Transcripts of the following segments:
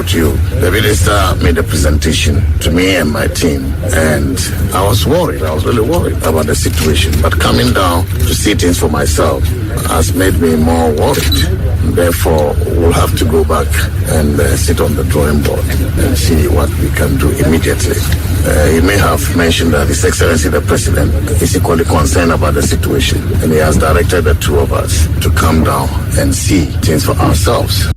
with you. The minister made a presentation to me and my team, and I was worried. I was really worried about the situation. But coming down to see things for myself has made me more worried. Therefore, we'll have to go back and sit on the drawing board and see what we can do immediately. He may have mentioned that His Excellency the President is equally concerned about the situation, and he has directed the two of us to come down and see things for ourselves.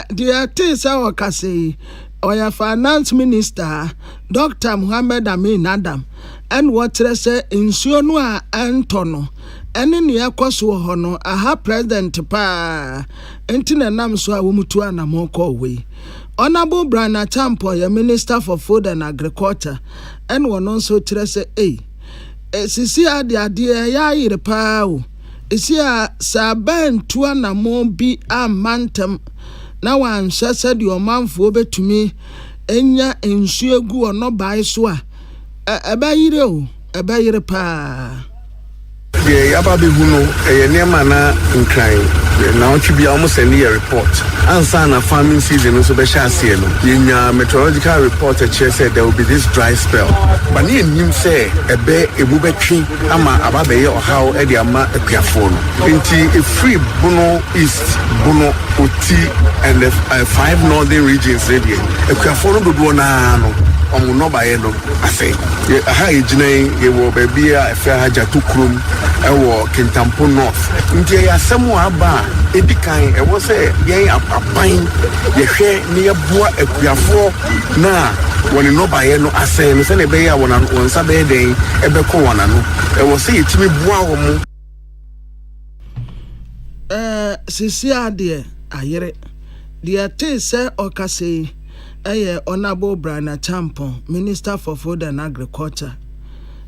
The things I was saying, our finance minister, Dr. Muhammad Amin Adam, and what they say in Sionua Antono, and in Yakosu Hono, aha president pa, Entina Namswa Umutuana Moko way. Honorable Brana Champo, your minister for food and agriculture, and one also Tresse A. Sisia the idea ya pao. Isia Saban Tuana Mo be a mantam. Now I'm said your man for to me, Enya and Suegu or no by swa. A bayre pa. The Ababi Huno, a Nemana in crime. Now to be almost a near report. Ansana farming season also be Shasiano. In your meteorological report, a chair said there will be this dry spell. But you say a bear, a bubeki, ama ababe or how Ediama a piafone. Into a free Bono East, Bono, Uti, and the 5 northern regions. A piafone do no. No by I say, a high Jane, you will be a fair Hajatukrum, a war Kintampo North. India, somewhere bar, it became, it was a yay a pine, the hair near Bois, a Piafo. Now, when you know by no, I say, and send a bay on Saturday day, a beco one. I will say it to me, Bois. Cecilia, dear, I hear it. Dear Tay, sir, or Cassay. Honorable Brana Champo, Minister for Food and Agriculture.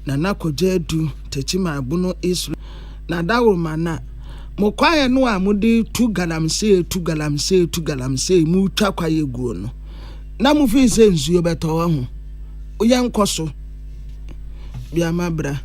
Nanako Jedu, Techima Buno Isru, Nadawo Mana. Mokwaya no amudi 2 galamse, mu takwa yegu no. Na mu fi se nsuo beto wa ho. Oyankoso. Bia mabra.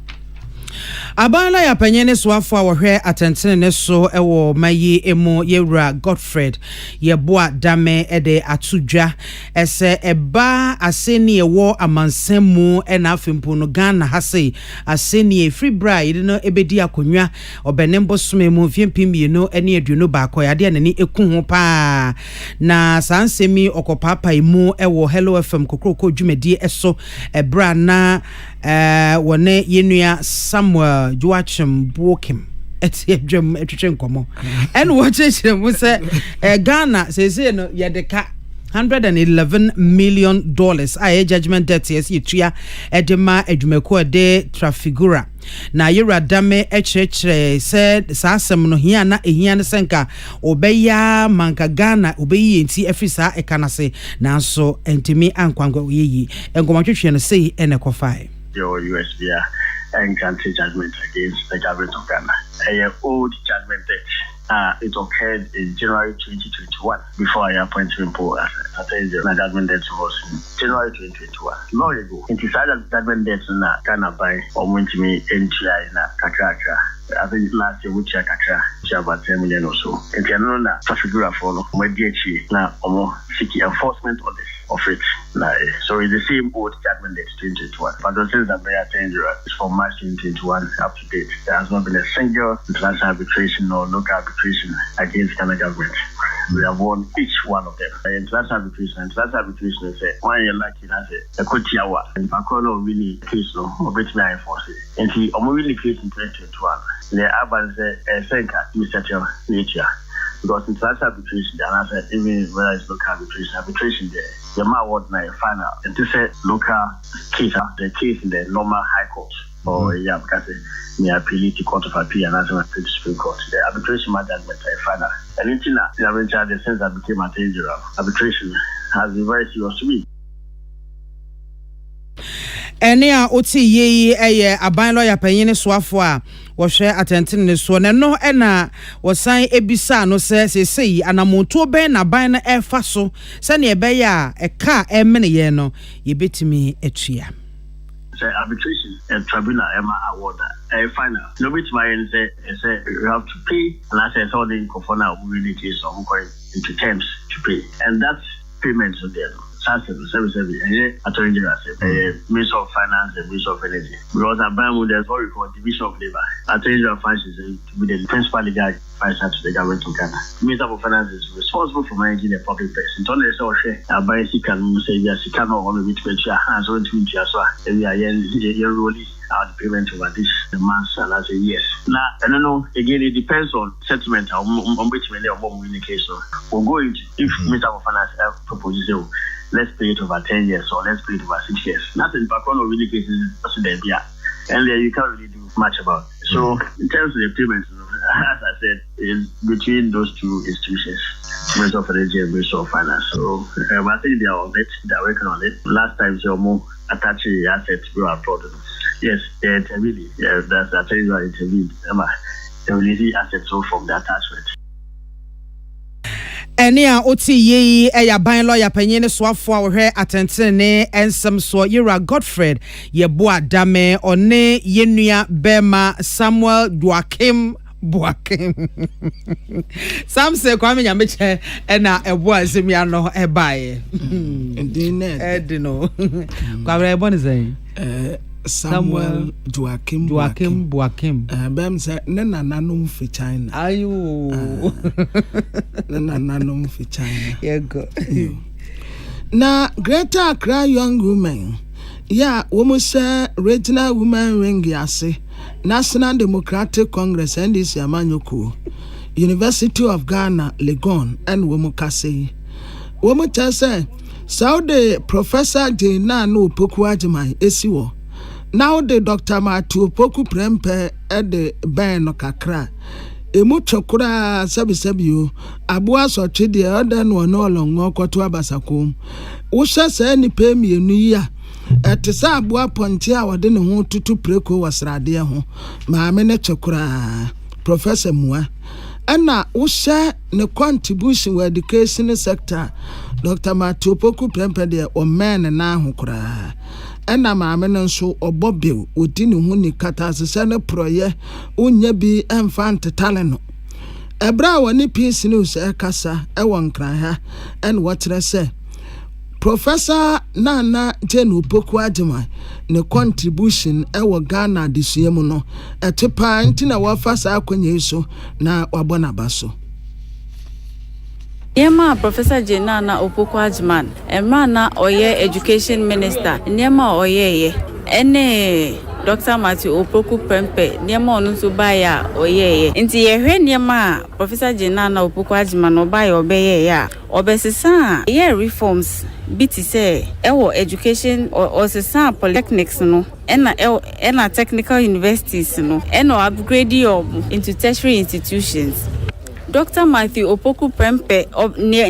Abana ya panyene swafo a wohwe atentene ne so ewo mayi emu yewura Godfred yeboa dame ede atudwa ese eba aseni ewo amansemu ena afempo no Ghana hase aseni efri bride no ebedi akonwa obenembo somemu fiempimi no ene aduno baako yade anani eku ho pa na sansemi okopapa emu ewo Hello FM kokroko dwumadi eso ebra na wone yenua Samuel Joachim Bokim etedwem etwetwe nkomo and what mu say Ghana say no yedeka $111 million a judgment debt yes yitua edema adwumako de trafigura na yura dame echechere said sasem no hia na ehia ne senka obeya manka Ghana obeyi enti efisa ekanase na so entimi ankwango yeyi engomatwetwe no sei enekofai your USBR and country judgment against the government of Ghana. A old judgment debt. It occurred in January 2021 before I appointed him as the judgment debt was in January 2021. Long ago, it decided judgment debts in Ghana by me NTI in Kakaka. I think last year we checked about 10 million or so. And the other figure for DHE now seeking enforcement of this. Of it. So it's the same old judgment date 2021. But the things that they are dangerous is from March 2021 up to date. There has not been a single international arbitration or local arbitration against Ghana government. We have won each one of them. International arbitration is 1 year lucky that's a good year. And if I call no really case no, or bet me I enforce it. And see, I'm really case in 2021. The advance a second to settle nature. Because international arbitration, the answer, even whether it's local arbitration there, the man was final. And this is local case, the case in the normal high court. Or, because me appeal to Court of Appeal and answer to the Supreme Court. The arbitration matter is final. And in China, the arbitration, since that became a danger, arbitration has been very serious to me. Ene a oti ye aban lawyer panyene soafo a wo hwe atentene ne so ne no na wosan ebisa no sei anamonto ben na ban na efa so se ne ebe ya eka emene ye no ye betimi atua say arbitration and tribunal award final. No bit my say you have to pay, and I say all the now we need to some going into terms to pay, and that's payment to them. Service attorney general Minister of Finance and Minister of Energy. Because at Bamboo there's what we call division of labor. Attorney general Finance is to be the principal legal advisor to the government of Ghana. Minister of Finance is responsible for managing the public purse. In turn, there's also a buy can say yes, you cannot only with your hands on to each other. We are rolling out the payment over this months and I say yes. Now I don't know again it depends on settlement on which many of them in the case. We'll go into if Minister of Finance proposes let's pay it over 10 years or let's pay it over 6 years. Nothing background of really cases there, and there you can't really do much about it. So in terms of the payments, as I said, is between those two institutions, Minister of Energy and Minister of Finance. So I think they are on it, they are working on it. Last time so more attaching assets we are abroad. Yes, they intervened. Yeah, that's the attorney general intervened. They release assets from the attachment. Ene a oti ye ban lawyer panyin soafo a wohwe atentene ensem so Yera Godfred yeboa dame one yenua bema Samuel Duakim Sam say kwame nyameche ena eboa semia no ebae edino kwabra ebon say Samuel Duakim bem say ne nananum fi China ayo ne nananum fi China yego na Greater Accra young women ya woman say regional women ring yase National Democratic Congress NDC amanyoko University of Ghana Legon and woman kase woman say Saudi Professor Jena no poku ajimai esiwo now the Dr. Matu Poku Prempe at the Ben no kakra. Emu chokura sabi abua so chidi other no no long okwoto abasakom. Usha se ni pe mienu ya. Ete sa abua ponti a wode ne ho tutu preko wasrade ho. Maame ne chokura Professor Mua. Ana usha ne contribution with education sector Dr. Matu Poku Prempe de o men na ho kura. Ena maame no nso obobew odi ne hu ni kata asese ne proye unya bi emfant tale no ebra woni peace news ekasa ewon nkran ha en wotre se Professor Nana Jenu Poku Ajima ne contribution ewo Ghana disuemu no etepa ntina wafa sa akonye so na wabona baso Niema Professor Jenana Opoku Ajman, Emana Oye Education Minister, Niema Oye, Ene Dr. Matthew Opoku Prempe, Niema Onusubaya Oye. Inti Yehe Niema Professor Jenana Opoku Ajman Obaya Obeye ya. Obesisa ye reforms biti say ewo education or sesa polytechnics no ena technical universities no ena upgrade into tertiary institutions. Dr. Matthew Opoku Prempe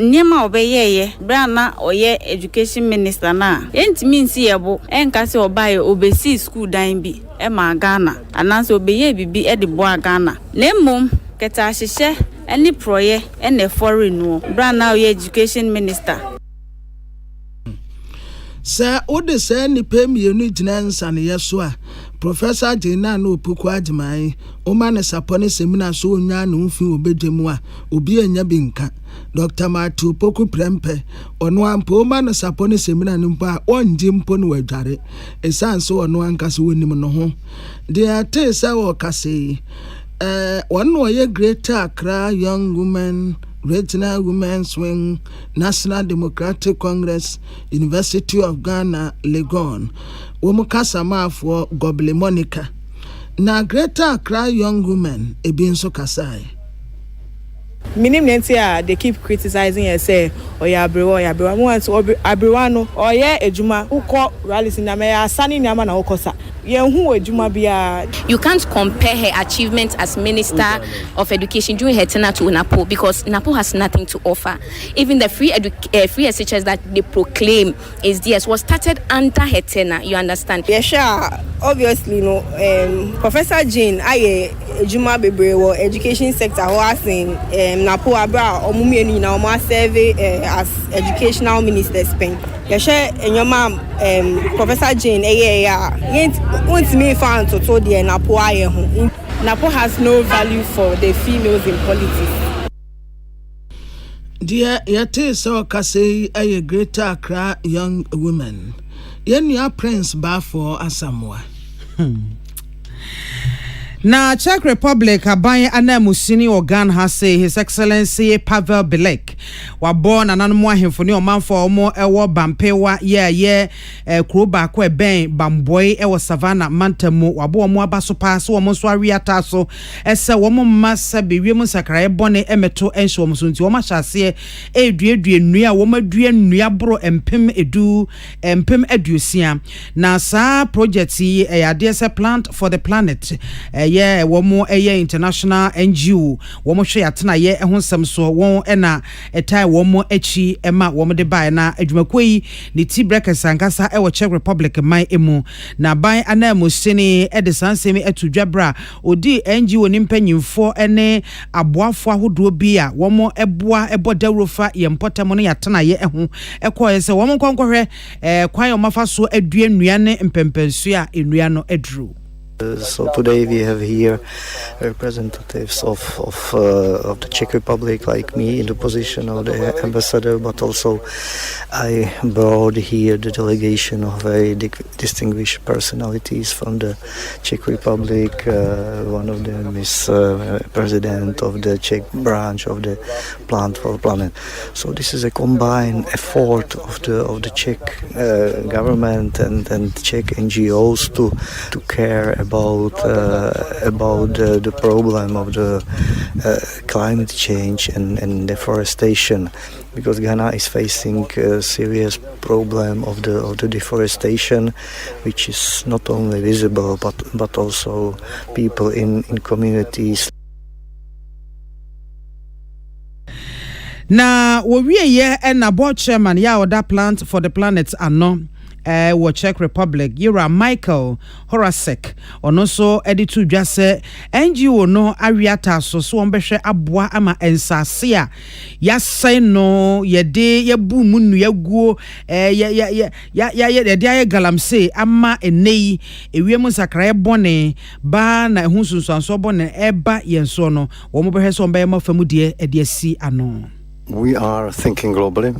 niema obeyeye brana oye education minister na entimi nsi yebo enka se obaye obesi school dan bi e ma Ghana ananso obeye bibi e de boa Ghana lemom keta ahihye eni proye ene foreign no brana oye education minister Sir ode se ni pemienu gina nsane yeso a Professor Jena no Opoku Ajimai o mane sapone seminar so nya no mfi obedwemu a obi anya bi nka Dr. Matu Opoku Prempe ono ampo o mane sapone seminar no mpa onje mpo no wadware esanso ono anka so wonim no ho de ate se wo kase ono ye Greater Accra young women Regional Women's Wing, National Democratic Congress, University of Ghana, Legon, Womukasa for Goble Monica. Na Greater Accra young women, Ebinso Kasai. Minim nentia they keep criticizing and say oya abrewa mo want abrewa no oya ejuma ukọ rallies na me asani nyama na ukosa yenhu ejuma bia. You can't compare her achievements as Minister of Education during her tenure to Napo because Napo has nothing to offer. Even the free SHS that they proclaim is theirs was started under her tenure. You understand? Yeah, sure. Obviously, no. Professor Jane, aye ejuma bebre wo education sector who asking Napo abra omumi ni na omo serve as educational minister Spain. share enyoma Professor Jane wants me found to told the Napo has no value for the females in politics. Dear yate so kase a greater Accra young women. Yenya Prince Bafo Asamoah. Na Czech Republic aban anamusini organ has say His Excellency Pavel Belek wa born ananmo ahemfo ne omanfo omo ewo bampewa ye kroba ko ben bamboy ewo savannah mantamu wa bo omo abaso pa so omo so awiata so ese womo massa bewiem sakrae bone emeto enhwo omo so nti omo hyase eduedue nnua womo adue nnua bro empem aduosia na sa project yi ade se plant for the planet yeah, womo international NGO womo hwe atena ye ehonsem so won ena etai womo echi ema womo de bai na adwumakoi ni ti breakers ankasa ewo Czech Republic mai emu na bai anamo sini edisansemi etudwabra odi NGO ni mpanyimfo ene aboafo ahodo bi a womo eboa ebodawrofa ye mpotam no yatena ye eho ekoye se womo konkohwe kwan omafa so adue nnuane mpempensu a ennua no aduru. So today we have here representatives of the Czech Republic, like me, in the position of the ambassador, but also I brought here the delegation of very distinguished personalities from the Czech Republic. One of them is president of the Czech branch of the Plant for the Planet. So this is a combined effort of the Czech government and Czech NGOs to care about the problem of the climate change and deforestation, because Ghana is facing a serious problem of the deforestation, which is not only visible but also people in communities. Na wowie ye na board chairman ya oda Plant for the Planet ano wo Czech Republic Yura Michael Horacek ono so editu dwase NGO no awiata so ombehwe aboa ama ensase a yasai no yede yabu munu yaguo ya galamse ama enei ewiem sakrae bone ba na ehunsunsanso bone eba yenso no wo mo behwe so omba ma famu de ediasi ano. We are thinking globally.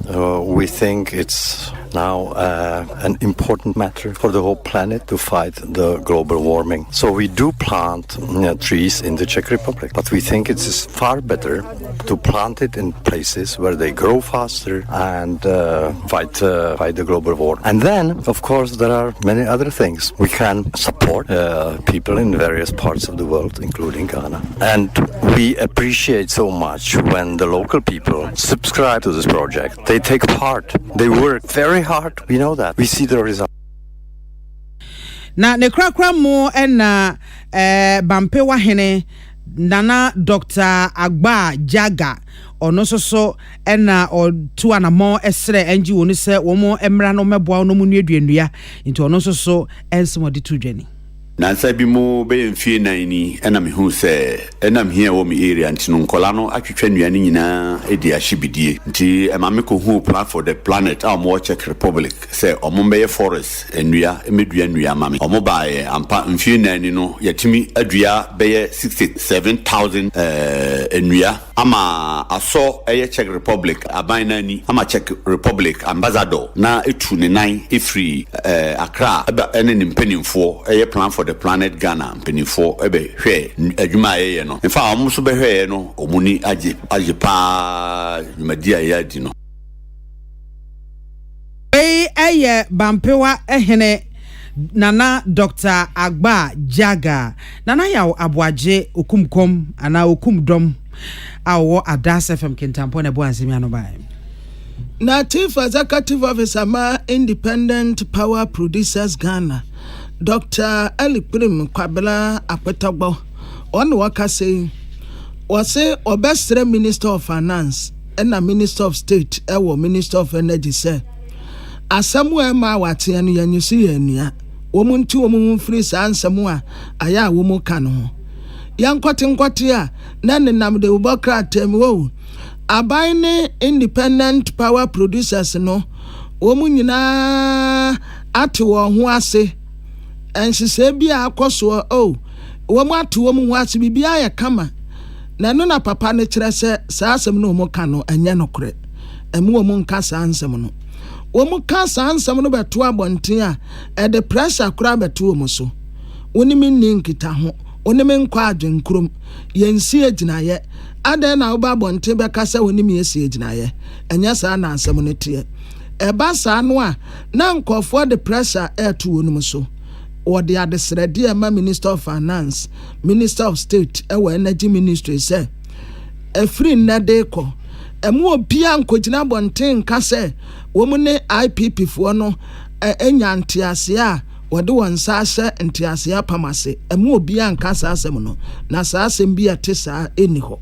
We think it's now an important matter for the whole planet to fight the global warming. So we do plant trees in the Czech Republic, but we think it's far better to plant it in places where they grow faster and fight the global warming. And then, of course, there are many other things. We can support people in various parts of the world, including Ghana. And we appreciate so much when the local people subscribe to this project. They take part. They work very hard. We know that. We see the result. Na ne krakra mo na bampe wahene nana Dr. Agba Jaga ono so na otu anamo esre NGO ni se womo emra no meboa no mu nuaduanua nti ono so ensemo de tudwani Nansa bi mo be mfie nan ni na me hu se enam hia wo me area nti no nkola no atwetwa nnuane nyina edi ahyebidie nti ema me ko hu plan for the planet a mo Czech Republic se omo be forest ennua emedua nnua mame omo baaye ampa mfie nan ni no yatimi adua be 67000 ennua ama aso eye Czech Republic aban nan ni ama Czech Republic ambassador na etu ne nan efri Accra ene ne mpanimfo eye plan for the planet Ghana mpanimfo ebe hwe adwuma eye no in fact omo so be hwe no omuni age pa dwumadia ya di no eye bampewa ehene nana Dr. Agba Jaga nana yawo aboaje okumkom ana okumdom awo adas FM Kintampo na bo ansemi anobai na Chief Executive Officer ma Independent Power Producers Ghana Dr. Elikprim Kwabela Apetogbo on wakase wase obestre Minister of Finance and a Minister of State ewo Minister of Energy say asamu ma wate anu yanyusi yanua womuntu womun free sansamu a aya womu ka no yankote a na nenam de ubokra tem wo abaine Independent Power Producers no wɔn nyinaa ate wɔn ho ase ɛnsesɛ bi a akɔ so wɔn ate wɔn ho ase bibi ayɛ kama na no na papa ne kyerɛ sɛ saa asɛm no wɔn ka no ɛnyɛ no korɛ ɛmu wɔn nka saa nsɛm no wɔn ka saa nsɛm no bɛto abɔnten a ɛde pressure koraa bɛto wɔn so wɔn mi nni nkita ho wɔn mi nkɔ adwenkurom yɛn si egyinaeɛ adan na wɔba abɔnten bɛka sɛ wɔn mi esi egyinaeɛ ɛnyɛ saa na asɛm no teɛ ɛba saa no a na nkɔfoɔ de pressure ɛto wɔn so wɔde adesrɛde ɛma Minister of Finance, Minister of State ɛwɔ Energy Ministry sɛ ɛfiri nnɛde kɔ ɛmu obia nkɔgyina abɔnten nka sɛ wɔn ne IPP foɔ no ɛnya ntease a wɔde wɔn nsa ahyɛ ntease apam ase ɛmu obia nka saa asɛm no na saa asɛm bi ɛte saa ɛni hɔ.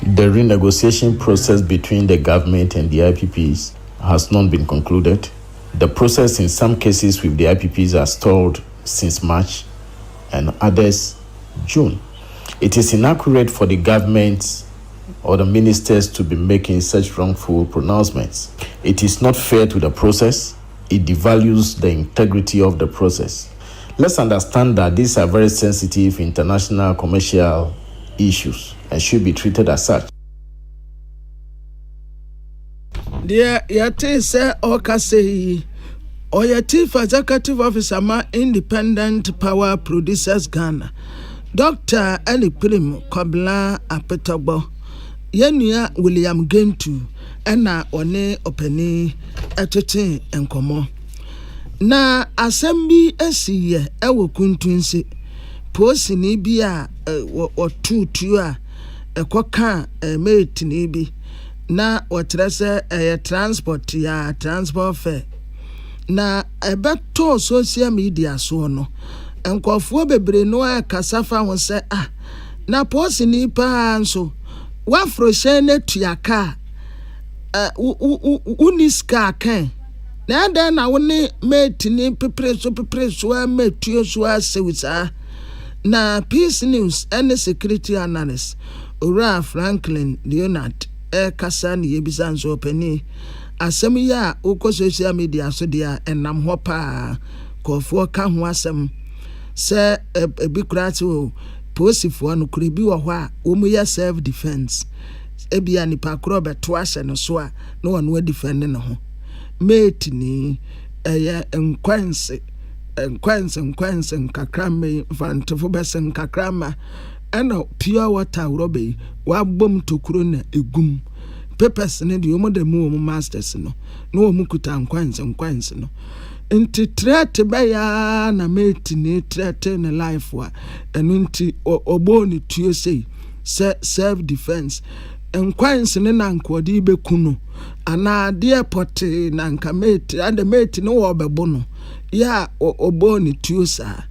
The renegotiation process between the government and the IPPs has not been concluded. The process in some cases with the IPPs has stalled since March and others June. It is inaccurate for the government or the ministers to be making such wrongful pronouncements. It is not fair to the process. It devalues the integrity of the process. Let's understand that these are very sensitive international commercial issues and should be treated as such. Dear Yate say Okase or your chief executive officer ma Independent Power Producers Ghana, Dr. Eli Prim Kobla Apetobo, Yenya William Gentu, Ena One Openi Etotin Enkomo. Na asembi esiye ewo kuntunse posi ni bi a otutu a ekoka mate ni bi na otrese transport ya transport fare na ebeto social media so no enkofuo bebre no akasafa ho se na posi ni pa nso wafro hye na tuaka uniska kan na dan na woni mate ni pepre so a metuo so asewisa na Peace News and security analyst Ora Franklin Leonard kasa ni yebisa nso opani asem ya uko social media so dia enam ho pa kofo ka ho asem se ebi kurati o posifo no kure bi wo ho a wo mu ya self defense ebia ni pa kro beto ahye no so a no wonu defend no ho mate ni nkwanse nkakrame vantefo besen nkakrama ana pure water robe wa bom tokuro na egum papers ne de omo de mu masters no omo kuta nkwanse no nti threat ba ya na mate ni threat na life wa enu nti obo ni tuo sei self defense nkwanse ne na nkodi bekuno ana de pote na nkamate and mate no wo bebo no ya obo ni tuo sa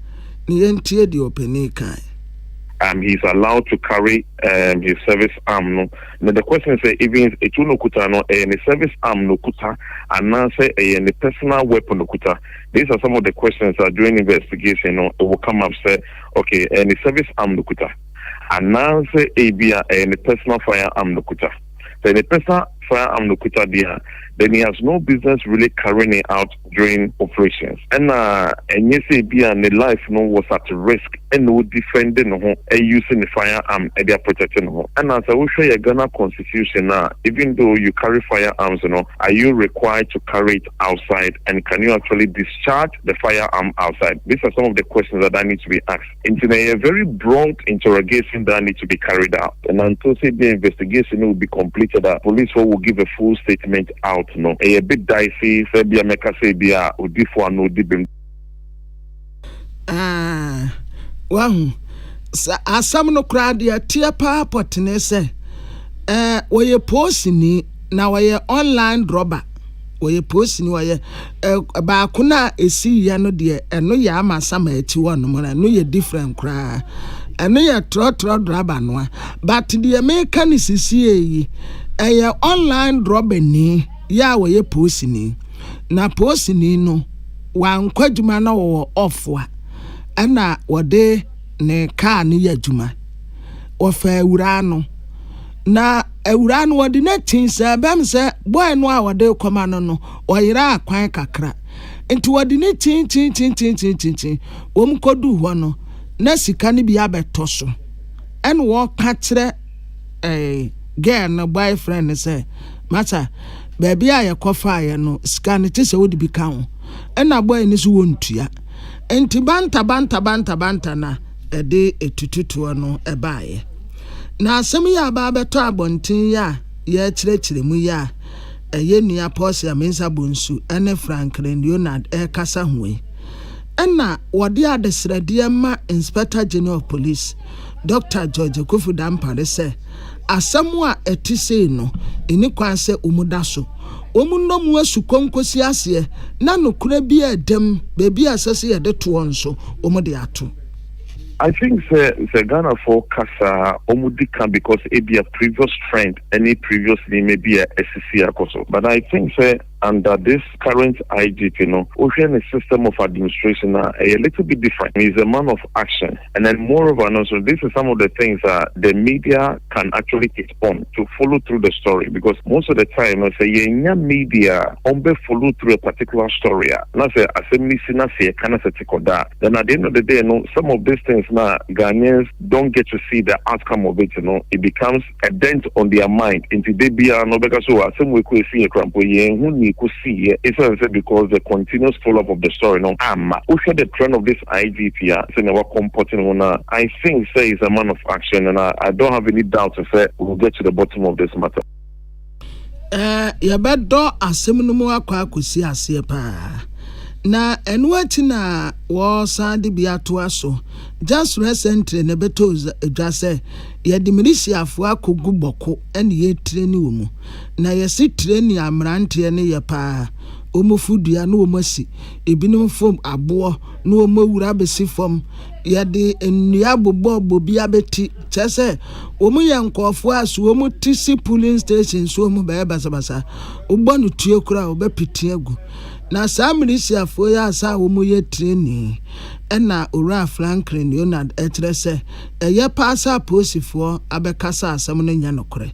ni yentie de openi kan. He's allowed to carry his service arm. No, now the question is, even a no kuta no, any service arm no kuta, and now say any personal weapon no kuta. These are some of the questions that during investigation, no, it will come up say, okay, any service arm no kuta, and now say any personal firearm no kuta. So any personal firearm no kuta there, then he has no business really carrying it out during operations. And you say and the life no was at risk and no defending no using the firearm and they are protecting no. And as I will show you Ghana Constitution now, even though you carry firearms, are you required to carry it outside, and can you actually discharge the firearm outside? These are some of the questions that need to be asked. It's a very broad interrogation that needs to be carried out. And until say the investigation will be completed, police will give a full statement out. No, a bit dicey. Sebia meka sebia odifo no dibem. Wahu asam no crowd ya tia pa potne se we post ni na we online robber we post ni we ba kuna esi ya no de eno ya amasama ati wono mo na no ye different kra eno ye tro draba no but the make ni sisi yi online robber ni ya we post ni na post ni no wa nkwadwuma na wo ofwa ana wode ne car ni yadwuma wo fa wura no na ewura no wode na tin se bem se boy no a wode koma no oyira akwan kakra enti wode ne tin wom kodu ho no na sika ne bi abeto so en wo ka kire girl no boyfriend say mata baby a yekofa ye no sika ne tese wodi bi ka ho na boy ni so wontua enti banta na ede etututu no ebaaye na asem ya ba beto abontin ya ye kirekire mu ya eye nua Paul Amensa Bonsu ene Franklin Leonard kasa hoe na wode adesrade ma Inspector General of Police Dr. George Kofu Dampare se asem a etise no eni kwan se omuda so omunnom asu konkosi ase na nokura bi edem bebi asase ye de to onso omude ato. I think the Ghana for Kasa Omudika because it be a previous friend, any previously maybe a SCC also. But I think under this current IGP, Ocean system of administration a little bit different. He's a man of action. And then moreover, also this is some of the things that the media can actually take on to follow through the story. Because most of the time, I say media follow through a particular story. Not say assembly then at the end of the day, some of these things now Ghanaians don't get to see the outcome of it, it becomes a dent on their mind. Into they be no because some we could see a crampo who we could see it's because the continuous follow-up of the story. We had the trend of this IGP I think say is a man of action, and I don't have any doubt to say we'll get to the bottom of this matter. Yabedo asemnumu akwa kusi ase pa na enwati na wo sande bia to aso just recently na beto edwa se ye diminisi afo akogu boko ene ye treni wo mu na ye si treni amrante ne ye pa omofudua na omasi ebinom fom abo na omawura besi fom ye de enua bobo bia beti chese omu ye nkofo aso omu tisi polling station so omu ba basabasa ogbonu tue kura obepiti agu na samrisi afo ya asa omu ye training ena ora Franklin Leonard etrese eye pasa posifo abekasa asam no nya nokore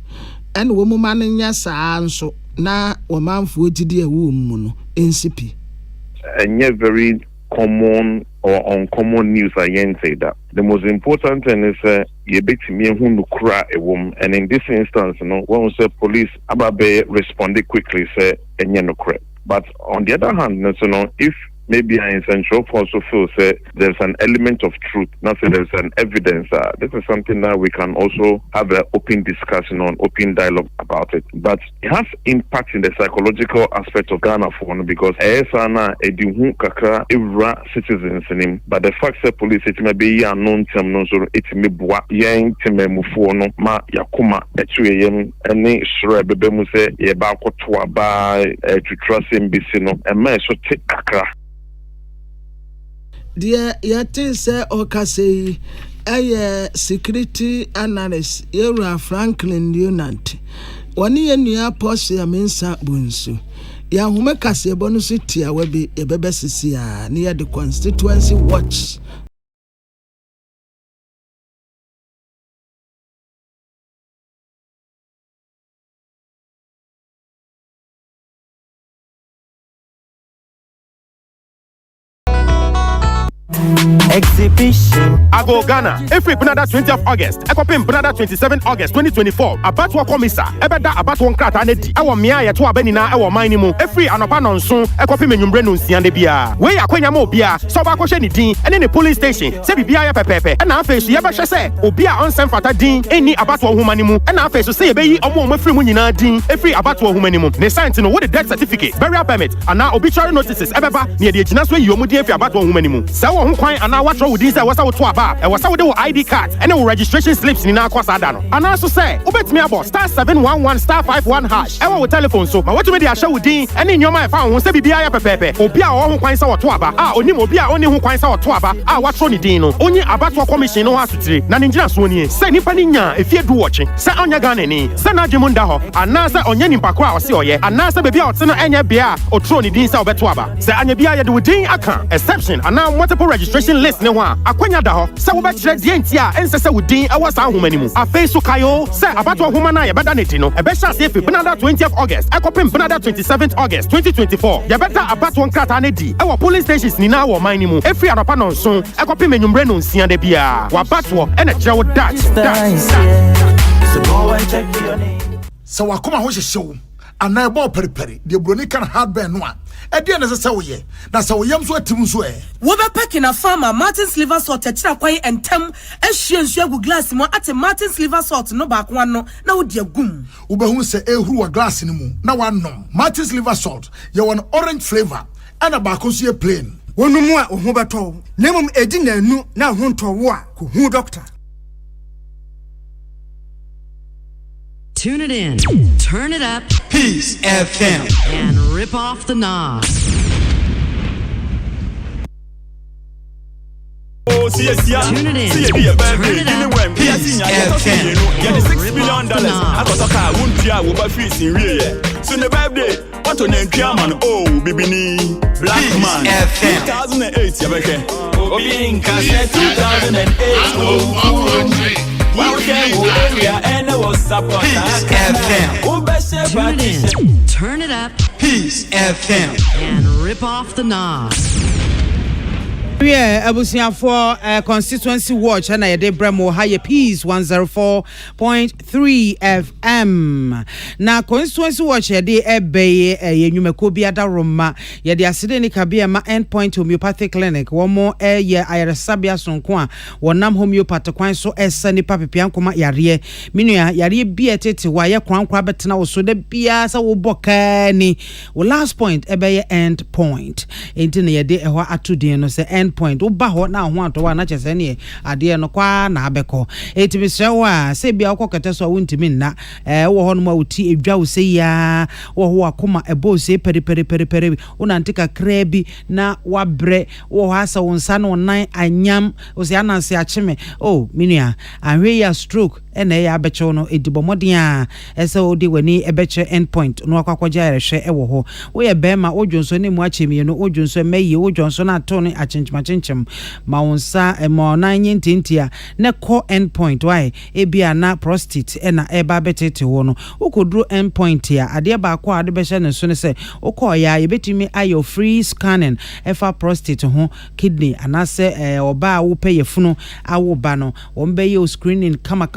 en wo mu man nya saa nso na wo manfo gidi ewu mu no NCP enye very common or uncommon news I say that the most important thing is you bet me who no cry a woman, and in this instance when we say police ababe responded quickly say enye no cry. But on the other hand, if maybe in Central also feel say there's an element of truth, not say there's an evidence. This is something that we can also have an open discussion on, open dialogue about it. But it has impact in the psychological aspect of Ghana for one because citizens in him. But the fact that police it may be unknown term no so it may be yang tememufu no ma yakuma etuye any sure bebe mu say ye ba kwotwa ba to trust MBC no e ma so take kakra. Dear yate se okase aye security analyst Yera Franklin Leonard wani ye nua Paul Amensa Bonsu ya home kase bonus tia webi ebebe sisi a near the Constituency watch. Exhibition. I go Ghana. Every Canada 20th August. Ekopim Canada 27 August 2024. Abatwa komisa. Ebeda abatwa nkrata nedi. Ewo mia ye to abenina ewo mine mu. Every anopa nonso. Ekopim enwumre no nsiande bia. We akwanya mo bia. So ba kohwe ni din. Ene ne police station. Se bibia ye pepepe. Na afa so ye ba hwe se obi a onsem fata din eni abatwa homa ni mu. Na afa so se ye beyi omo mafiri mu nyina din. Every abatwa homa ni mu. Ne science no with the death certificate, burial permit, and now obituary notices. Ebeba ne de agina so yi omu din afi abatwa homa ni mu. Se wo ho kwan ana what wrong with this? What's out to about? And what's out with ID card? And then registration slips in our course. And also say, ubet me about *711 *51 hash. I will telephone so. But what you show with D? And in your mind found who say BBI pepe. Obia who coins our tuaba. Only Mobia only who coins our tuaba. What's wrong dino? Only about what commission no has to treat. Naninja Swony. Say Nipaninya if you're watching. Say on your ganani. Say Najimundaho. And Nasa on Yenin Pakwa or Sioye. And Nasa baby out Sena Anya Bia or Troni Din Sao Betuaba. Say Anya Bia do Din Akan. Exception. And now multiple registration list. justice ne ho a akwanya da ho sɛ wobɛkyerɛ deɛ nti a ɛnsɛ sɛ wodin ɛwɔ saa ahoma no mu afei so kayo sɛ abato ahoma no a yɛbɛda ne ti no ɛbɛhyɛ ase efi benada 20th August ɛkɔpem benada 27th August 2024 yɛbɛda abato nkrataa no di ɛwɔ polling stations nyinaa wɔ ɔman no mu ɛfiri anɔpa no nso ɛkɔpem anwummerɛ no nsia da biara wabatoɔ ɛna kyerɛ wo dat sɛ wakoma ho hyehyɛ wo anaa ɛbɔ periperi deɛ buroni kan hardburn no a ɛdeɛ ne sɛ woyɛ na sɛ woyam so atim nso wobɛpɛki na farmer Martin's liver salt ɛkyerɛ kwan ɛntɛm ahyia nsu agu glass mu ate Martin's liver salt no baako ano na wodi agum wobɛhu sɛ ɛhuru wɔ glass no mu na wanom Martin's liver salt yɛwɔ an orange flavor ɛna baako nso yɛ plain wonumu a ohu bɛtɔ na mmom ɛdi nanu na ho ntɔwo a kohu doctor. Tune it in, turn it up, Peace FM, and rip off the knobs. Tune it in, turn it up, Peace FM, and $6 million. I got a car, won't you? We're freezing real. So the birthday, what on the man? Oh, Bibini, Black Man, 2008, Yabeke. Obin Cassette 2008. Tune it in, turn it up, Peace FM, and rip off the knobs. Yeah, Abusia for Constituency Watch and I did Bremo Higher Peace 104.3 FM. Now, Constituency Watch a day ebe Yumekobia da Roma, ye the accident kabia ma endpoint homeopathic clinic, one more ye Sabia Sonkwa, one nam homeopathic kwan so esani papi piankoma yarie, Minuya yari beate wire crown crabetna so de biasa ubokani. Last point ebe end point. Intine ye de ewa atudi no se end point uba ho na ho ato wa na chese ne ade no kwa na abeko etimi sewa se bia okokete so wuntimi nna wo ho no ma uti edwa wo se ya wo ho akoma ebo se peri una ntika krabi na wabre wo ho asa wonsa no nan anyam o se ananse achime oh minua anhwe ya stroke ena ya abecho no edibomodin a ese odi wani ebeche endpoint no akwakwaja erehwe ewo ho wo ye bema odwonso ne mu achemi no odwonso meyi odwonso na to ne achenchim maunsa emo na nyintintia ne ko endpoint why ebia na prostate ena eba betete wo no ukodru endpoint ya ade ba ko ade behye ne so ne se ukoya yebetimi ayo free scanning efa prostate ho kidney anase oba wo peyefunu awoba no wo mbeye screening kama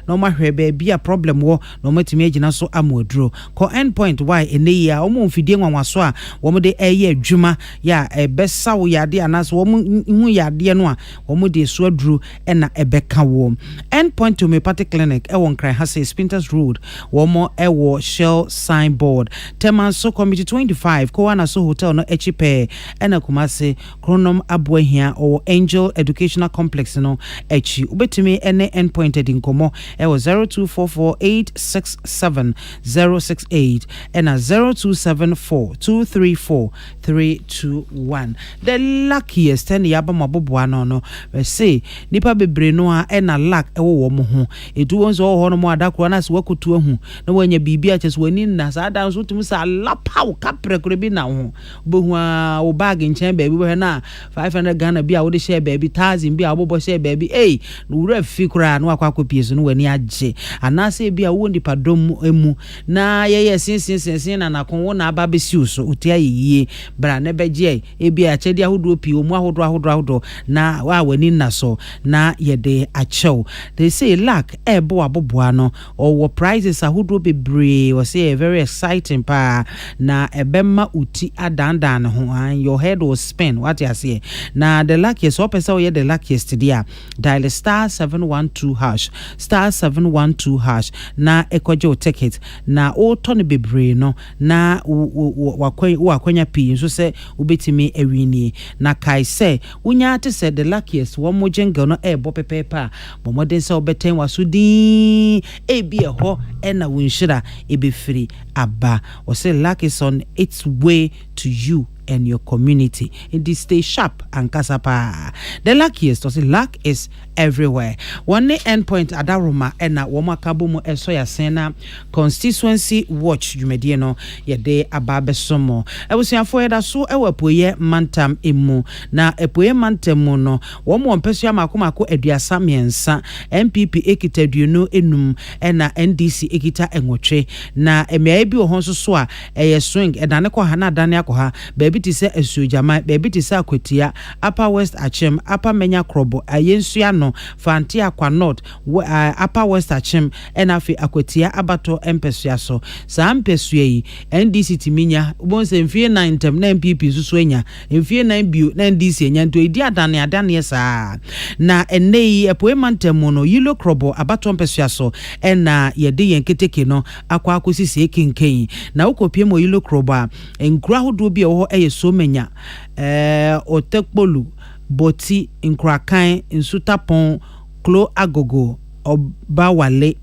no ma hwe ba bia problem wo no matimi agina so amodro ko endpoint why ene ya omo mfidie nwanwaso a wo mo de eye adwuma ya ebesa wo yade anaso wo hu yade no a wo mo de so aduru ena ebeka wo endpoint homeopathic clinic e won kran hase Spinters Road wo mo e wo Shell signboard Temanso Committee 25 ko wana so hotel no echipe ena kumase Kronom Aboahia or Angel Educational Complex no echi ubetimi ene endpoint edinkomo e wo 0244867068 ena 0274234321 the luckiest and yaba maboboa no we say nipa bebre no a ena luck e wo mo ho edu wonso ho no mo adakro na se wakotu ahu na wanya bibia chese wani na sa da so tumi sa lapaw kapre kure bi na ho bohu a wo bag nchen ba bi bo na 500 Ghana bi a wo de share ba bi 1000 bi a bobo share ba bi no wura fi kura no akwa kopieso no wani age anase bi a wo nipa dom emu na ye sinsin na nakon wo na aba besi uso utia yie bra ne beje e bi a chedi ahodo pi omu ahodo na wa wani na so na ye de achew they say luck ebo aboboa no or prizes ahodo bebre we say very exciting pa na ebema uti adandan ho and your head will spin what you say na the luckiest or person ye the luckiest dia dial star 712 hash na ekojo ticket na o tone bebre no na wakwanya pi so se ubetimi ewini na kai se unya te se the luckiest one mo jenga no ebo pepepa bomoden se obeten wasudi ebi ho na wunshira ebefiri aba o se luck is on its way to you and your community. In this stay sharp and kasapa. The luckiest, luck is everywhere. One endpoint adaroma ena woma kabumu esoya sena constituency watch jumedieno yede ababe somo. Ebusiafo yeda so ewapoye mantam emu na epoye mantam no womo mpesua makomako aduasa miensa MPP ekita duno enum ena NDC ekita enwotwe na emia bi ohon so a eye swing edane ko ha na adane akoha baby ti se asuojama baby ti se akwatia upper west achem upper menya krobo ayensua no fanti akwa north upper west achem ena afi akwatia abato empesua so sa empesua yi NDC timinya bonse mfie 9 tem na MPP susu enya mfie 9 bio na NDC enya nto edi adane sa na enei epoe mantem no yilo krobo abato empesua so ena yede yenketeke no akwa akosisi ekinken na ukopie mo yilo kroba enkura hodo bi ewo eye so menya otekpolu boti nkrakan nsutapon klo agogo obawale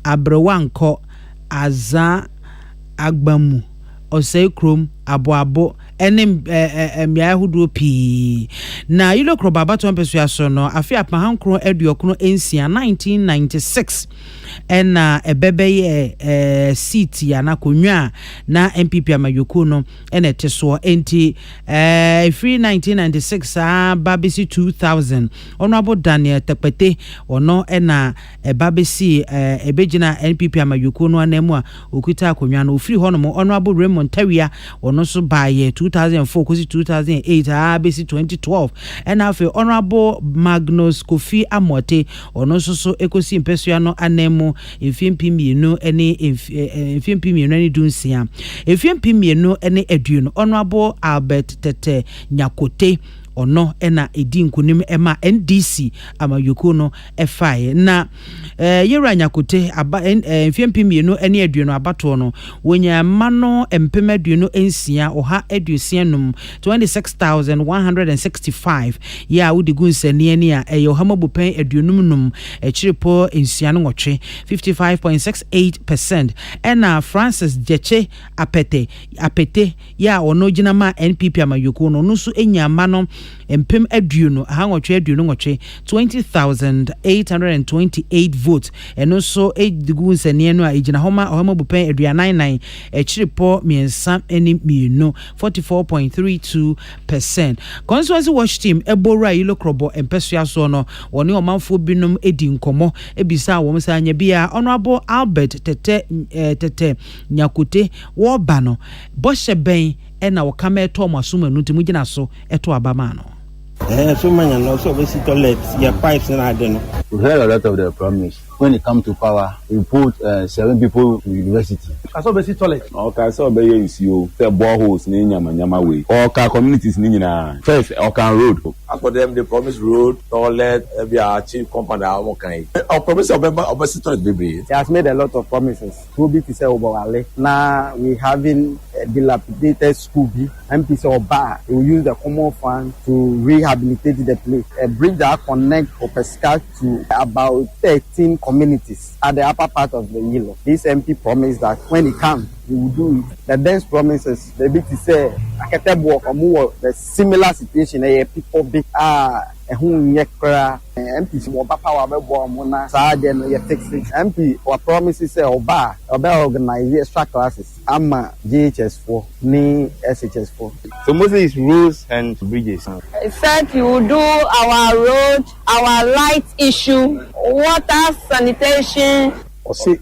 abrewanko aza agbamu osekrom aboabo enem emia hodo pi na yilo kroba abato mpesua so no afi apahankro eduokno ensia 1996 ena ebebe seat ya na konwa na MPP amayoko no ena eteso enti free 1996 babisi 2000 ono abo Daniel Tekpete ono ena babisi ebegina NPP amayoko no anemu a okuta akonwa no free hono mo ono abo Raymond Tawia ono so baye 2004 kosi 2008 basi 2012 ena afi ono abo Magnus Kofi Amote ono so ekosi mpesua no anemu Efimpiemienu ene efimpiemienu ene dunsia efimpiemienu ene eduno honorable Albert Tete Nyakote ono ena edinkunim ema NDC amayoko no efae na yera Nyakote aba efimpiemienu ene eduno abato no wonya mano empemeduno ensia oha edusienum 26165 ya wudi gunsani ene a eyo hamabupen edunum num echiripo ensia no nwotwe 55.68% ena Francis Jeche apete ya ono ginama NPP amayoko no nusu enyama no empem aduno ahangotwe aduno ngotwe 20,828 votes eno so edigu nsane no a ejina homa bupen aduanan echiripo miensa eni mienu 44.32%. Constituency watch team ebora yilo krobo empesua so no woni omanfo binum edi nkomo ebisa wo msanya bia honorable Albert Tete Nyakote wo ba no boshe ben ena wo kama eto masuma nu timu gina so eto abama no so many no so we see toilets your pipes and I don't know. We heard a lot of the promise. When it comes to power, we put 7 people to university. Kaso be see toilet. Okay, so be you see you say boreholes ni nyama way. Or communities ni na. First, Akan road. As for them, they promise road, toilet, we achieve compound our kind. Our promise of toilet baby. He has made a lot of promises. School to say over now we having a dilapidated school B. MP say Oba, we will use the common fund to rehabilitate the place. A bridge that connect Opesca to about 13 communities at the upper part of the Yilo. This MP promised that when he comes, he will do it. The next promises, the big to say, the similar situation, people big MP power MP or promises say Oba organize extra classes. I'm GHS4, ni SHS4. So mostly it's roads and bridges. He said he will do our road, our light issue, water, sanitation. Or say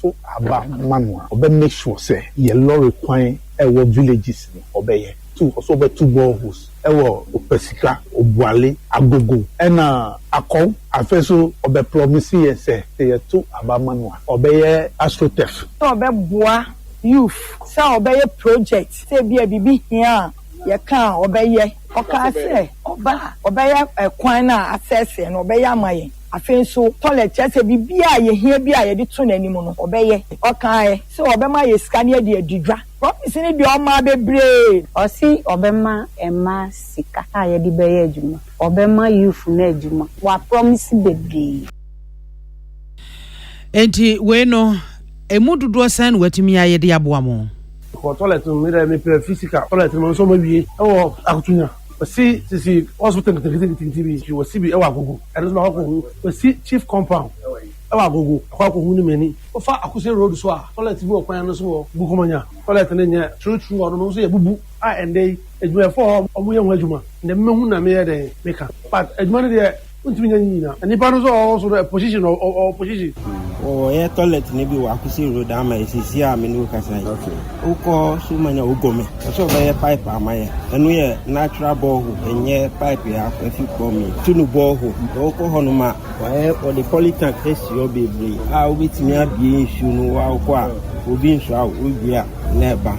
to about manual. Obe make sure say your law require our villages obey. Two also be 2 boreholes. Ewo Opesika, Obuale, Agogo. Ena Akon, Afeso obe promise say to about manual. Obey astrotef. Obe bois youth. Sa obey project. Say be a bibi here. You can't obey. Okay, say obey a quina access and obey my. I feel so toilet just a bibia ye here be a di tune anymore obey okay so obema ye scanner de didra promise ni bi o ma be brain o si obema ema sika aye di be ye adwuma obema youth na adwuma wa promise bebre enti we no emududu san watimi aye de aboamo for toilet me physical toilet no so ma wie e akutunya si hospital TV was CB ewa gogo and no go si chief compound ewa gogo kwa ko hu ni mani o fa akuse road so a toilet bi okwan no so bu komanya toilet ne nya true no so ye bubu a ende ejuma for omo ye hu ejuma ne mehu na me ye de meka but ejuma ne de untimi nya nyina ani pa no so the position or position yeah, toilet maybe wa kusi road ama isisi a me no kasa okay uko so manya ugome so be pipe amaye enu ye natural borehole enye pipe ya afi komi tunu borehole uko honuma wa the polytank esio bebre a obitimi abie nsu no wa uko a obi nsu a obia neba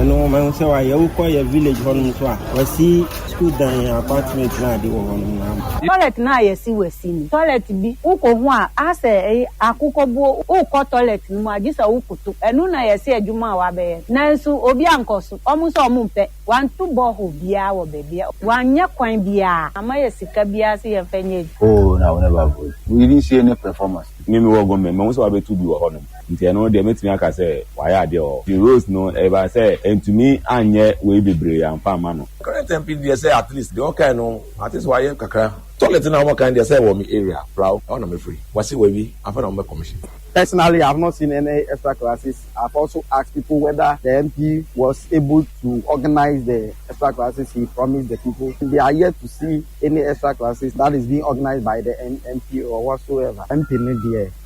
enu ma nse wa ye uko ye village honum so a wasi school dan apartment na de wo honum na toilet na ye si wasi ni toilet bi uko hu a ase akuko bo uko toilet ni mu agisa ukutu enu na ye si adwuma wa be nanso obi ankoso omuso omumpe wan tu boho bia wo bebia wanya kwan bia ama ye sika bia se ye fenye oh na never vote we didn't see any performance me wo gome me so abetu bi wo hono nti eno de metimi aka say why ade o the rules no ever say entumi anye we bebre ampa ma no current MP dey say at least the okay no at least why kakra toilet na one kind dey say wo me area proud I want me free wasi we afa na me commission. Personally, I have not seen any extra classes. I've also asked people whether the MP was able to organize the extra classes he promised the people. They are yet to see any extra classes that is being organized by the MP or whatsoever. MP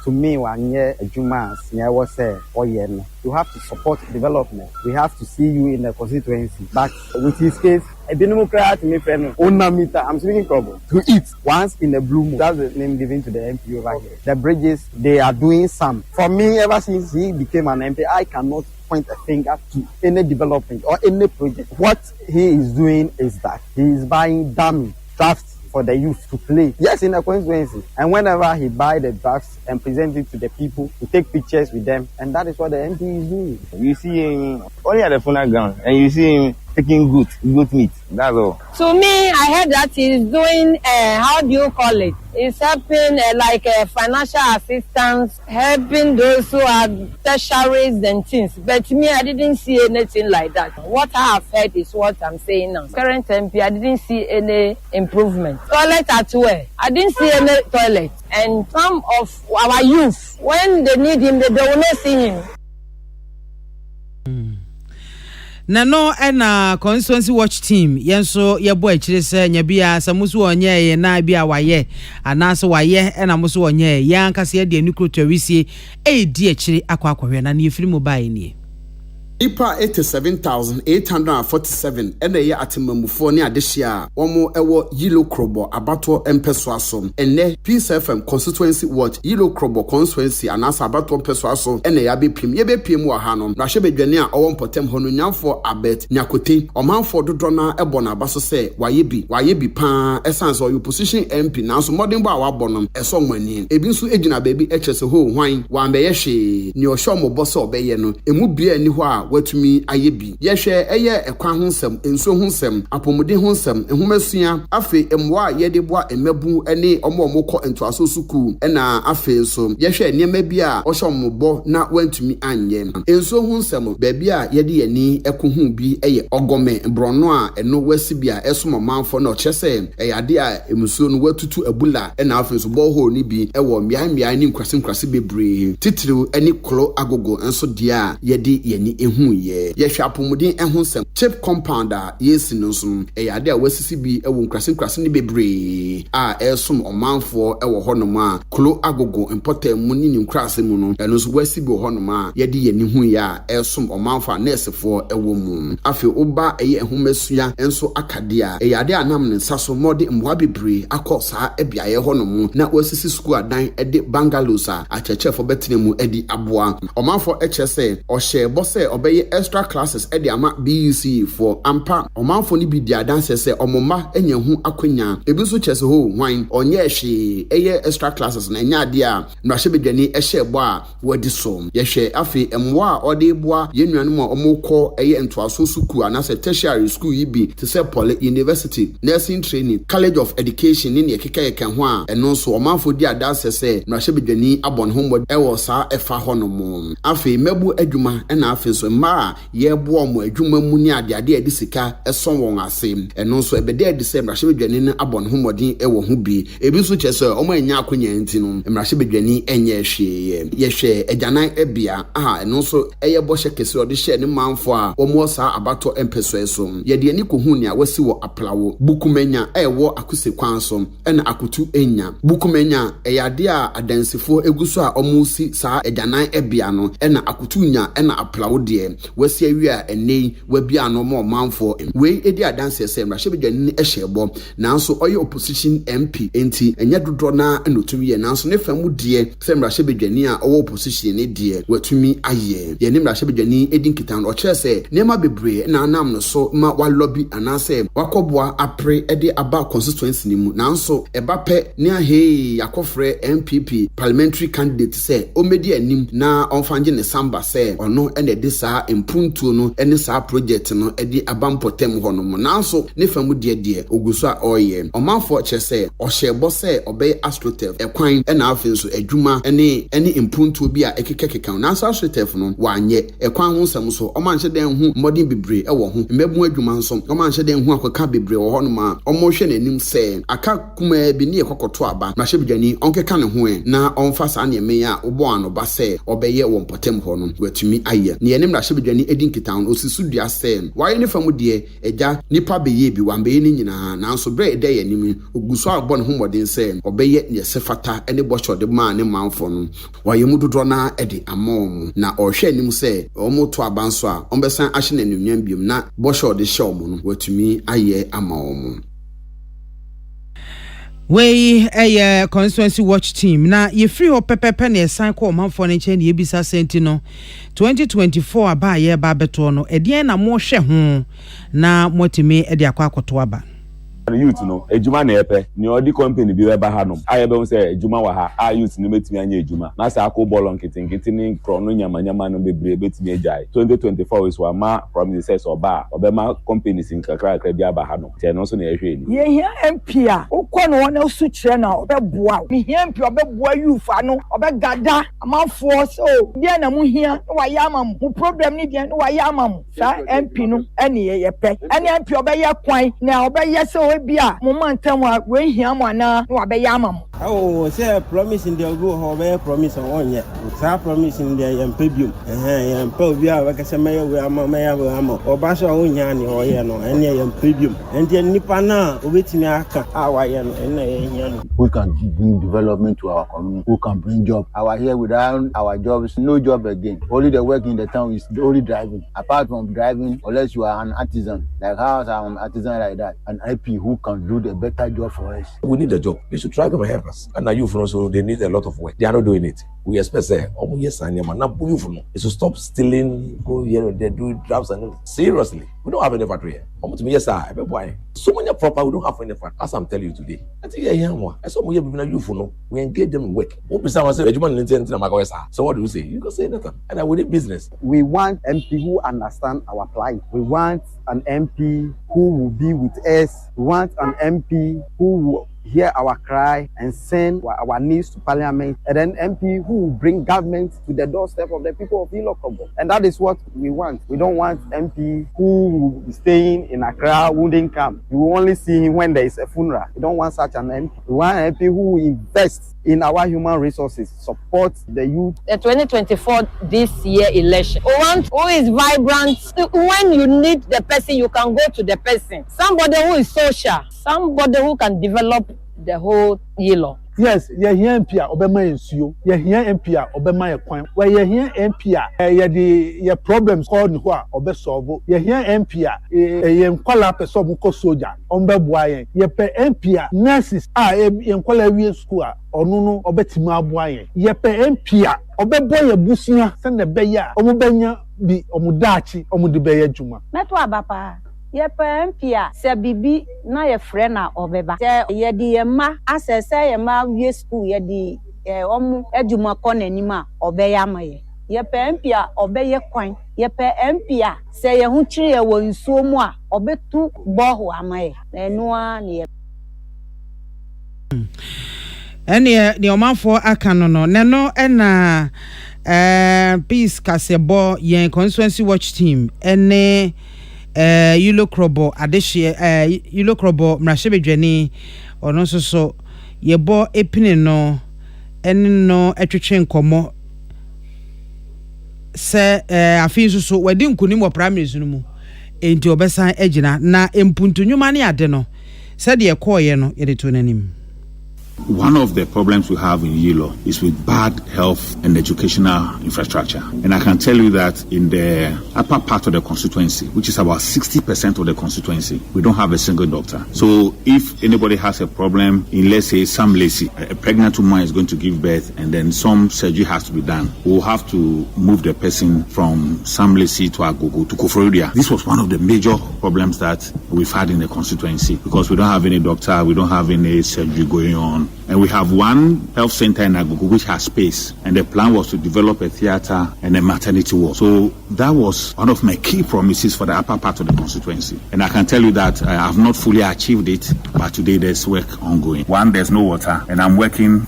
to me, 1 year a Jumas, was you have to support development. We have to see you in the constituency. But with his case, a Democrat, I'm speaking trouble to eat once in a blue moon. That's the name given to the MP over here. The bridges, they are doing some. For me, ever since he became an MP, I cannot point a finger to any development or any project. What he is doing is that he is buying dummy drafts for the youth to play. Yes, in the constituency. And whenever he buy the drafts and present it to the people, to take pictures with them, and that is what the MP is doing. You see him only at the funeral ground, and you see him taking goat meat. That's all. To me, I heard that he's doing, how do you call it? It's helping like financial assistance, helping those who are tertiaries and things. But to me, I didn't see anything like that. What I have heard is what I'm saying now. Current MP, I didn't see any improvement. Toilet at where? I didn't see any toilet. And some of our youth, when they need him, they will not see him. Nano ena Constituency watch team yenso yebo akire se nya bia samusu onye ye na bia waye anaso waye ena musu onye ya nkase ye de nikrotowisie di akire akwa na ne firi mobile ni Ipa 87,847 ene ye atemamufo ne adehia omo ewo yilo krobo abato empeso aso ene PSFM Constituency watch yilo krobo constituency anasa abato empeso aso ene ya bepim ye bepim wa ha no na hwe bedwane a owo mpotem hono nyamfo abet nyakote omanfo dodo na ebo na abaso se waye bi pa essence or opposition MP na so modern ba wa bonom eso mani ebi nso egina baby echese ho hwan wa mbeye hwe ni ohwo mo boso obeye no emu bia ni ho a watumi ayebi yehwe eye ekwa honsem enso honsem apomode honsem ehumesua afe emwa yede boa emebu ene omomokọ entoaso suku ena afe so yehwe niema bia ohwomobo na wantumi anye enso honsem bebia yede yani ekohu bi eye ogome brono a eno wasibia esomomanfo na ochese eyade a emusuo no watutu abula ena afe so boho ni bi ewo mia ni nkwase bebre titiriw eni klo agogo enso dia yede yani ehu ye apomuden ehonsem chip compounder yesi no so eyade a wasisi bi ewo nkrase ni bebre a esom omanfo ewo honom a klo agogo important mu ni nkrase mu no eno so wasi bi honom a yede ye ni hu ya esom omanfo nesefo ewo mu afi oba eye ehumesua enso akade a eyade anam ne nsaso mode mwa bebre akosa ebiaye honom na wasisi school adan ede bungalows a achechefo betenemu edi aboa omanfo echese ohye bose obeye extra classes edi ama BUC for ampa omanfo ni bi dia dance se omoma enya hu akwanya ebi so chese ho hwan onye hwe eye extra classes na nya ade a na hye bedwani ehye bo a wadi so yehwe afi emwa ode boa yenuanu ma omokọ eye entoaso suku anase tertiary school yi bi to say Poly University nursing training college of education ni ekeka ho a eno so omanfo di adase se na hye bedwani abon homo ewo sa efa hono mo afi mebu adwuma na afi so ma yɛboa mo adwuma mu ni ade ade sika ɛson wɔn ase ɛno nso ɛbɛde ade sɛ mmarahyɛ badwani no abɔ ne ho mmɔden ɛwɔ ho bi ebi nso kyerɛ sɛ ɔmo anya akonya nti no mmarahyɛ badwani ɛnyɛ hwee yɛhwɛ agyanan ɛbea ɛno nso ɛyɛ bɔhyɛ kɛse ɔde hyɛ ne manfo a ɔmo saa abatɔ mpɛsoɛ so yɛde ani kohu nea wasi wɔ aplawo bukumenya ɛwɔ akuse kwan so ɛna akutu enya bukumenya ɛyɛ ade a adansifo egu so a ɔmo si saa agyanan ɛbea no ɛna akutu nya ɛna aplawo deɛ wasi awia ɛnei wabia no mo manfo wei edi adanse sɛ mmarahyɛ badwani ɛhyɛ bɔ nanso ɔyɛ opposition MP enti ɛnyɛ dodo na ɛnotumi yɛ nanso ne fa mu deɛ sɛ mmarahyɛ badwani a ɔwɔ opposition ne deɛ watumi ayɛ yɛ ne mmarahyɛ badwani edi nkitan ɔkyerɛ sɛ nneɛma bebree na anam no so ma walɔbi anaasɛ wakɔboa apre ɛde aba constituency ne mu nanso ɛba pɛ ne ahee yakɔfrɛ MPP parliamentary candidate sɛ ɔmɛdi anim na ɔmfangye ne samba sɛ ɔno ɛna ɛde saa mpuntuo no ɛne saa project no ɛde aba mpɔtam hɔ no mu nanso ne fa mu deɛ oguso a ɔyɛ ɔmanfo kyerɛ sɛ ɔhyɛ bɔ sɛ ɔbɛyɛ astrotef ɛkwan ɛna afei nso adwuma ɛne mpuntuo bi a ɛkekɛkeka nanso astrotef no wanyɛ ɛkwan ho nsɛm so ɔmanhyɛ dɛn ho mmɔden bebree ɛwɔ ho mmɛbu adwuma nso ɔmanhyɛ dɛn ho akɔka bebree wɔ hɔ no ma ɔmɔhwɛ n'anim sɛ aka kuma bi ne ɛkɔkɔto aba mmarahyɛ badwani ɔnkeka ne ho na ɔmfa saa nneɛma a ɔbɔ ano ba sɛ ɔbɛyɛ wɔ mpɔtam hɔ no watumi ayɛ ne yɛne mmarahyɛ badwani edi nkitan no osisu dua sɛ wayɛ ne fa mu deɛ ɛgya nipa bɛyɛ bi wambɛyɛ ne nyinaa nanso brɛ ɛdɛ yɛ anim oguso abɔ ne ho mmɔden sɛ ɔbɛyɛ ne yɛsɛ fata ɛne bɔhyɛ ɔde maa ne manfo no wayɛ mu dodoɔ na ɛde ama ɔmo na ɔhwɛ anim sɛ ɔmo to aba nso a ɔmbɛsan ahye n'animnyam biom na bɔhyɛ ɔde hyɛ ɔmo no watumi ayɛ ama ɔmo. Wei Constituency Watch Team na yefiri ho pepepe na esan ko manfo ne nche na yebisa senti no 2024 aba ye ba beto no edien na mo hwe ho na motimi ede akwa akoto aba youth no ejuma na epe ni odi company bi weba ha no ayebe won say ejuma wa ha a youth no metimi anya ejuma na say akobolo nkitin ni kro no nyama no bebre betimi ajai 2024 is wa ma promise says oba obema companies in kakra bi aba ha no te no so na ehwe ni ye hia MP a ukọ no wona su kire na obeboa mi hia MP obeboa youth ano obegada amanfo so bia na mu hia wa ya amam mu problem ni dia wa ya amam sa MP no ene ye pe ene MP obeye kwan na obeye so bia moment am we hia mo na wa be yama mo oh say promise in the go how be promise on ye say promise in the yempebium yempe obi a we kase me we ama oba so on nya ni o ye no ene yempebium ente nipa na obetimi aka awa ye no ene ye hia no who can bring development to our community, who can bring job. Our here without our jobs, no job again. Only the work in the town is only driving. Apart from driving, unless you are an artisan, like how I'm an artisan like that, an IP who can do the better job for us. We need a job. They should try to help us. And now youth also, they need a lot of work. They are not doing it. We expect yes, and to stop stealing, go here and there, do drugs and seriously. We don't have any factory here. Yes, sir. So many proper, we don't have any factory. As I'm telling you today. I think I saw we engage them in work. So what do you say? You can say nothing. And I will need business. We want MP who understand our plight. We want an MP who will be with us. We want an MP who will hear our cry and send our needs to Parliament, and then MP who will bring government to the doorstep of the people of Ilokobo. And that is what we want. We don't want MP who will be staying in Accra, wouldn't come. You will only see him when there is a funeral. We don't want such an MP. We want an MP who will invest in our human resources, support the youth. The 2024 this year election. We want who is vibrant. When you need the person, you can go to the person. Somebody who is social. Somebody who can develop the whole yellow. Yes, you hear MP obema ensuo. You hear MP obema ekwan. Where you hear MP your problems called nho obe solve. You hear MP ye nkwala person mu ko soldier. Ombe boa yen. Ye pe MP nurses ye nkwala wi school onu no obetima aboa yen. Ye pe MP obebo ye busua se ne be ya omubenya bi omudachi omudi be ya juma. Meto abapa ye MP se bibi na ye friend na obeba se ye di ye ma asese ye ma wie school ye di omu adwuma ko nanima obeya maye ye MP obeye kwan ye MP se ye hu kire ye wo nsuo mu a obetu boho amaye enu a ne ene ne omanfo aka no no ne no na Peace Kasebo yen Constituency Watch Team ene Yulo Krobo adehye Yulo Krobo mrahebedwani ono so yebo epine no ene no etwetwe nkomo se afin so wadi nkunim wo primaries no mu enti obesan agina na empuntunwuma ne ade no se de ekoye no yede to nanim. One of the problems we have in Yilo is with bad health and educational infrastructure. And I can tell you that in the upper part of the constituency, which is about 60% of the constituency, we don't have a single doctor. So if anybody has a problem in, let's say, some lazy, a pregnant woman is going to give birth and then some surgery has to be done, we'll have to move the person from some lazy to Agogo to Koforodia. This was one of the major problems that we've had in the constituency because we don't have any doctor, we don't have any surgery going on. And we have one health center in Agogo which has space, and the plan was to develop a theater and a maternity ward. So that was one of my key promises for the upper part of the constituency. And I can tell you that I have not fully achieved it, but today there's work ongoing. One, there's no water, and I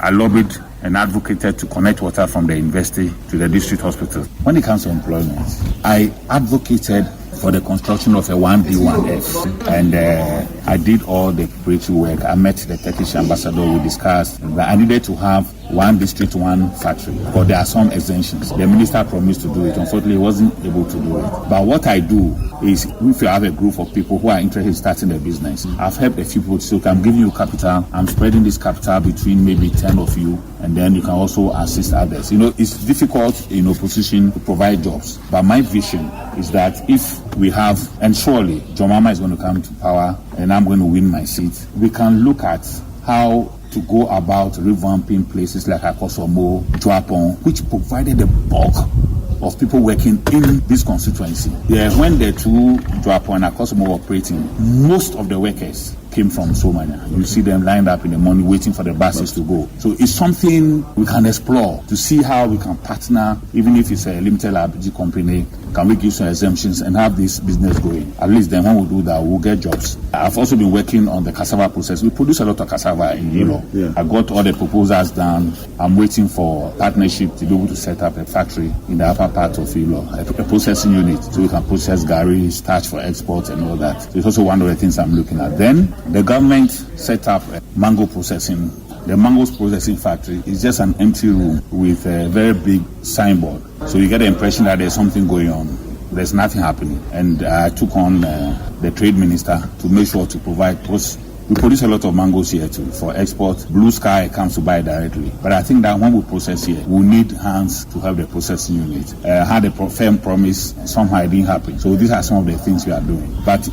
lobbied and advocated to connect water from the university to the district hospital. When it comes to employment, I advocated for the construction of a 1B1F. And I did all the preparatory work. I met the Turkish ambassador, we discussed that I needed to have one district, one factory, because there are some exemptions. The minister promised to do it. Unfortunately, he wasn't able to do it. But what I do is, if you have a group of people who are interested in starting a business, I've helped a few people to say, okay, I'm giving you capital, I'm spreading this capital between maybe 10 of you, and then you can also assist others. You know, it's difficult in opposition to provide jobs. But my vision is that if we have, and surely John Mama is going to come to power and I'm going to win my seat, we can look at how to go about revamping places like Akosomo, Joapon, which provided the bulk of people working in this constituency. Yeah, when the two Joapon and Akosomo were operating, most of the workers came from Somania. You see them lined up in the morning waiting for the buses to go. So it's something we can explore to see how we can partner, even if it's a limited liability company, can we give some exemptions and have this business going? At least then when we do that, we'll get jobs. I've also been working on the cassava process. We produce a lot of cassava in Yilo. Yeah. I got all the proposals done. I'm waiting for partnership to be able to set up a factory in the upper part of Yilo, a processing unit, so we can process gari, starch for export and all that. So it's also one of the things I'm looking at. Then the government set up a mango processing. The mangoes processing factory is just an empty room with a very big signboard. So you get the impression that there's something going on. There's nothing happening. And I took on the trade minister to make sure to provide we produce a lot of mangoes here too for export. Blue Sky comes to buy directly. But I think that when we process here, we need hands to have the processing unit. Had a firm promise, somehow it didn't happen. So these are some of the things we are doing. But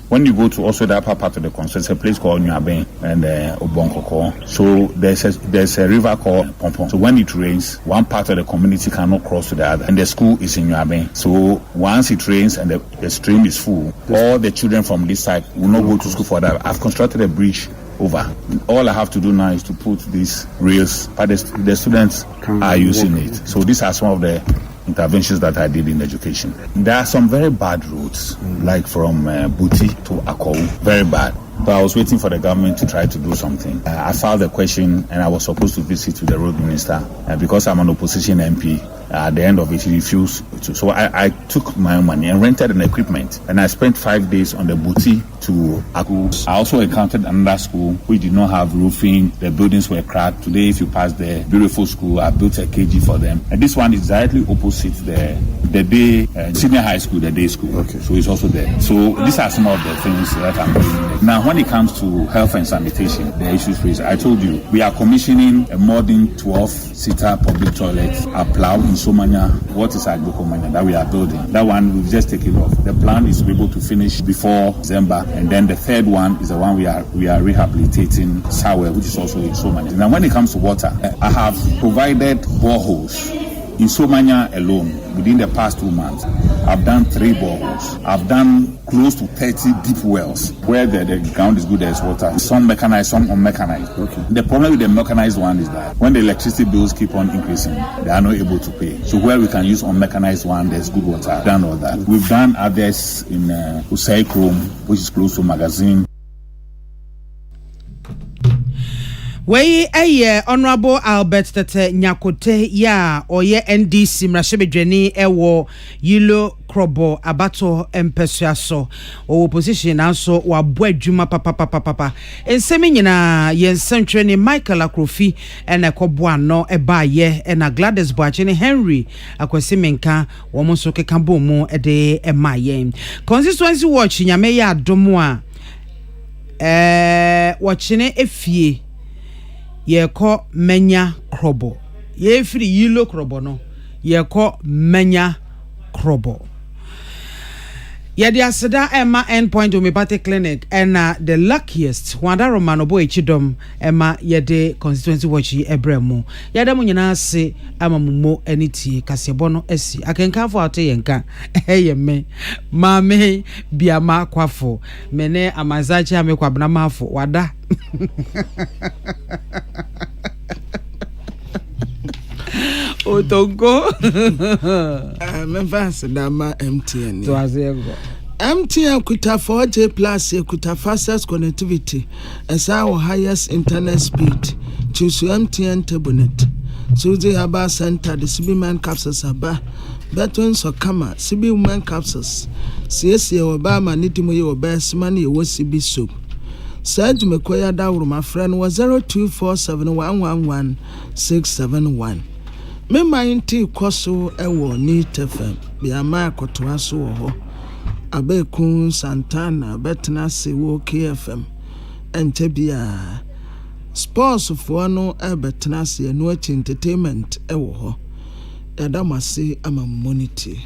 when you go to also the upper part of the constituency, a place called Nyaben and Obonkoko, so there's a river called Pompon. So when it rains, one part of the community cannot cross to the other, and the school is in Nyaben. So once it rains and the stream is full, all the children from this side will not go to school for that. I've constructed a bridge over. All I have to do now is to put these rails, but the students are using it. So these are some of the interventions that I did in education. There are some very bad roads, like from Buti to Akou, very bad. So I was waiting for the government to try to do something. I filed a question and I was supposed to visit with the road minister. Because I'm an opposition MP, at the end of it, he refused to. So I took my own money and rented an equipment. And I spent 5 days on the Buti to Akou. I also encountered another school which did not have roofing. The buildings were cracked. Today, if you pass the beautiful school, I built a KG for them. And this one is directly opposite the day senior high school, the day school. Okay. So it's also there. So these are some of the things that I'm doing. Now, when it comes to health and sanitation, the issues raised, I told you, we are commissioning a modern 12-seater public toilet, a plow in Somania, what is Agbokomania, that we are building. That one, we've just taken off. The plan is to be able to finish before December. And then the third one is the one we are rehabilitating, Sawe, which is also in Somania. Now, when it comes to water, I have provided boreholes in Somania alone. Within the past 2 months, I've done 3 boreholes. I've done close to 30 deep wells where the ground is good, there's water. Some mechanized, some unmechanized. Okay. The problem with the mechanized one is that when the electricity bills keep on increasing, they are not able to pay. So where we can use unmechanized one, there's good water. I've done all that. We've done others in Usai Chrome, which is close to Magazine. Wei eye Honorable Albert Tete Nyakote ya oye NDC mrashebedwani ewo Yilo Krobo abato empesuaso o opposition anso wabo adwuma papa ensemi nyina yensentwe ni Michael Akrofi ena koboa no eba ye ena Gladys Boachene Henry akwasimenka wo monso kekabo mu ede emaye Constituency watch nyame ya adomo a wachene efie yeko menya krobo ye firi Yilo Krobo no yeko menya krobo yedi aseda ema endpoint homeopathic clinic and the luckiest wanda romano boy chidom ema yede constituency watch ebremu yada mu nyina ase ama mumo aniti kasebo no esi akenka fo ate yenka eyeme mame biama kwafo mene amazachi ame kwabna mafo wada Otongo Memphis Dama MTN. So as MTN kuta 4G plus kuta fastest connectivity as our highest internet speed. Choose MTN Tabunet. Choose the Haba Center, the CB Man capsules Haba. Between Sokama, CB Woman capsules. CSC Obama Nitimu your best money was CB soup. Said to Mekoya Dauru, my friend was 0247111671. Me mind kwaso ewo ni tefem bia ma akotoa so ho abekun Santana betna se wo KFM ente bia sports fo no betna se no entertainment ewo ho yadamase ama monity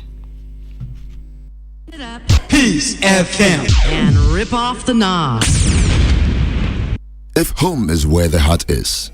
Peace FM and rip off the knob. If home is where the heart is,